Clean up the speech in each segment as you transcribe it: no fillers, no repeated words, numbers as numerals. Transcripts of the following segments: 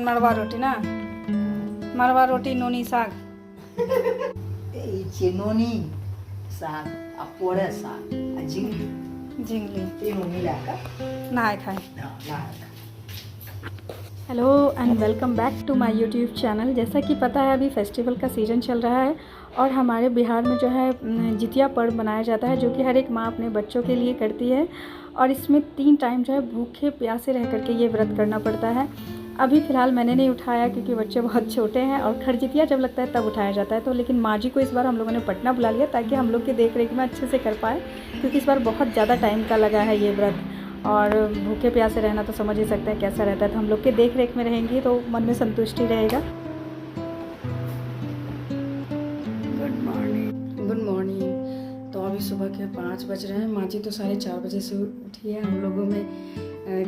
मरवा रोटी ना, मरवा रोटी नोनी साग। नोनी साग आ पोड़े साग आ झिंगली झिंगली तीनों मिला कर नहाए खाए। नहाए। Hello and welcome back to my YouTube channel. जैसा कि पता है अभी फेस्टिवल का सीज़न चल रहा है और हमारे बिहार में जो है जितिया पर्व मनाया जाता है, जो कि हर एक माँ अपने बच्चों के लिए करती है। और इसमें 3 टाइम जो है भूखे प्यासे रह करके ये व्रत करना पड़ता है। अभी फ़िलहाल मैंने नहीं उठाया क्योंकि बच्चे बहुत छोटे हैं, और खरजितिया जब लगता है तब उठाया जाता है। तो लेकिन माँ जी को इस बार हम लोगों ने पटना बुला लिया ताकि हम लोग की देख रेख में अच्छे से कर पाए, क्योंकि इस बार बहुत ज़्यादा टाइम का लगा है ये व्रत। और भूखे प्यासे रहना तो समझ ही सकते हैं कैसा रहता है। तो हम लोग के देख रेख में रहेंगी तो मन में संतुष्टि रहेगा। Good morning. तो अभी सुबह के 5 बज रहे हैं। माँ जी तो 4:30 बजे से उठी है। हम लोगों में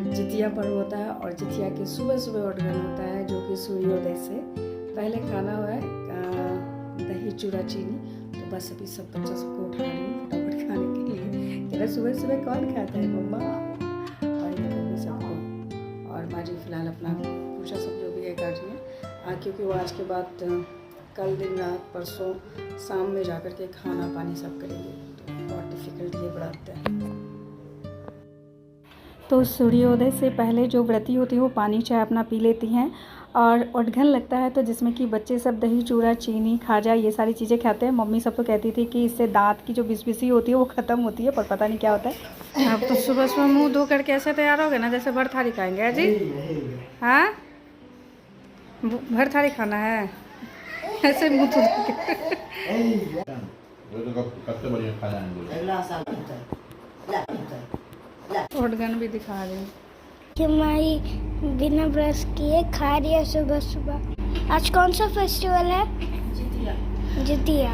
जितिया पर्व होता है और जितिया के सुबह सुबह उठगन होता है, जो कि सूर्योदय से पहले खाना हुआ है दही चूड़ा चीनी। तो बस अभी सब बच्चा सबको उठा रही हूँ फटाफट खाने के लिए। कह रहे सुबह सुबह कौन खाता है मम्मा, और ये करके सबको। और माँ जी फिलहाल अपना पूजा सब जो भी है कर रही है, क्योंकि वो आज के बाद कल दिन रात परसों शाम में जा कर के खाना पानी सब करेंगे। तो बहुत डिफ़िकल्ट ये व्रत है। तो सूर्योदय से पहले जो व्रती होती है वो पानी चाय अपना पी लेती हैं, और उठगन लगता है तो जिसमें कि बच्चे सब दही चूड़ा चीनी खाजा ये सारी चीज़ें खाते हैं। मम्मी सब तो कहती थी कि इससे दांत की जो बिसबिसी होती है वो ख़त्म होती है, पर पता नहीं क्या होता है। अब तो सुबह सुबह मुंह धो करके ऐसे तैयार हो गए ना जैसे भर थाली खाएंगे जी। हाँ, भर थाली खाना है ऐसे मुँह धो के। उठगन भी दिखा रही हूँ कि माई बिना ब्रश किए खा रही है सुबह सुबह। आज कौन सा फेस्टिवल है? जितिया। जितिया।